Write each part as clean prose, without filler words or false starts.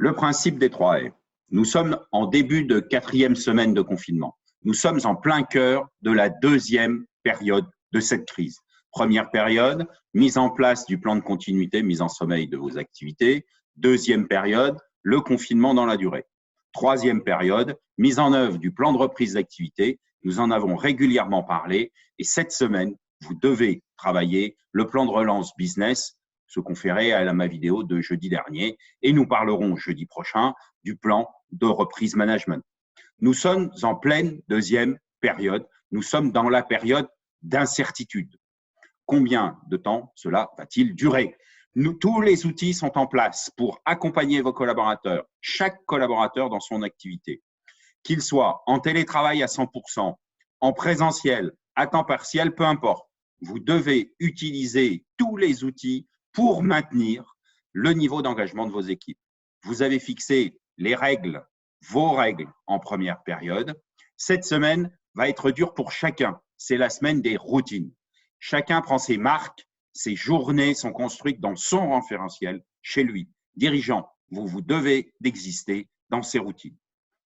Le principe des 3 R. Nous sommes en début de 4e semaine de confinement. Nous sommes en plein cœur de la 2e période de cette crise. Première période, mise en place du plan de continuité, mise en sommeil de vos activités. 2e période, le confinement dans la durée. 3e période, mise en œuvre du plan de reprise d'activité. Nous en avons régulièrement parlé et cette semaine, vous devez travailler le plan de relance business, ce qu'on ferait à ma vidéo de jeudi dernier, et nous parlerons jeudi prochain du plan de reprise management. Nous sommes en pleine 2e période, nous sommes dans la période d'incertitude. Combien de temps cela va-t-il durer? Tous les outils sont en place pour accompagner vos collaborateurs, chaque collaborateur dans son activité, qu'il soit en télétravail à 100%, en présentiel, à temps partiel, peu importe. Vous devez utiliser tous les outils pour maintenir le niveau d'engagement de vos équipes. Vous avez fixé les règles, vos règles en première période. Cette semaine va être dure pour chacun. C'est la semaine des routines. Chacun prend ses marques, ses journées sont construites dans son référentiel chez lui. Dirigeant, vous devez d'exister dans ces routines.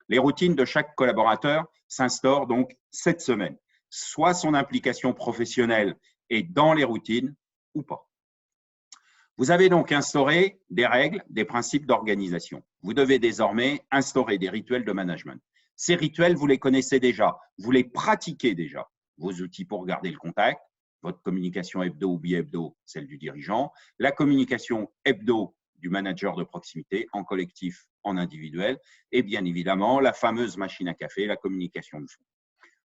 Les routines de chaque collaborateur s'instaurent donc cette semaine. Soit son implication professionnelle est dans les routines ou pas. Vous avez donc instauré des règles, des principes d'organisation. Vous devez désormais instaurer des rituels de management. Ces rituels, vous les connaissez déjà, vous les pratiquez déjà. Vos outils pour garder le contact, votre communication hebdo ou bi-hebdo, celle du dirigeant, la communication hebdo du manager de proximité, en collectif, en individuel, et bien évidemment, la fameuse machine à café, la communication de fond.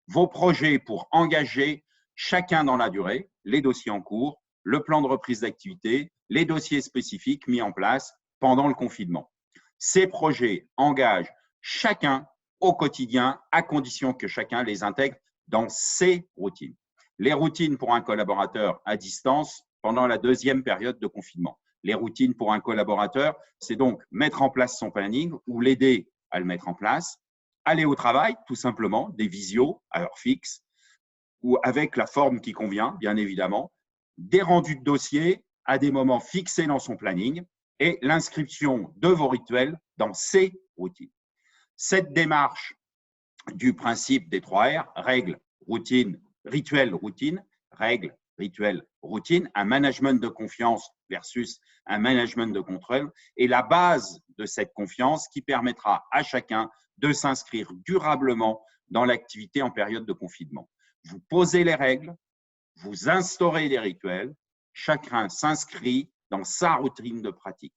Vos projets pour engager chacun dans la durée, les dossiers en cours, le plan de reprise d'activité, les dossiers spécifiques mis en place pendant le confinement. Ces projets engagent chacun au quotidien à condition que chacun les intègre dans ses routines. Les routines pour un collaborateur à distance pendant la 2e période de confinement. Les routines pour un collaborateur, c'est donc mettre en place son planning ou l'aider à le mettre en place, aller au travail, tout simplement, des visios à heure fixe ou avec la forme qui convient, bien évidemment, des rendus de dossiers à des moments fixés dans son planning et l'inscription de vos rituels dans ces routines. Cette démarche du principe des 3 R, règles, routine, rituel, routine, règles, rituel, routine, un management de confiance versus un management de contrôle est la base de cette confiance qui permettra à chacun de s'inscrire durablement dans l'activité en période de confinement. Vous posez les règles, vous instaurez des rituels, chacun s'inscrit dans sa routine de pratique.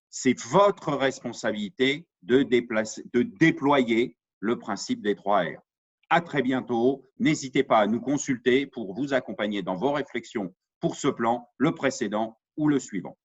C'est votre responsabilité de déployer le principe des 3 R. À très bientôt. N'hésitez pas à nous consulter pour vous accompagner dans vos réflexions pour ce plan, le précédent ou le suivant.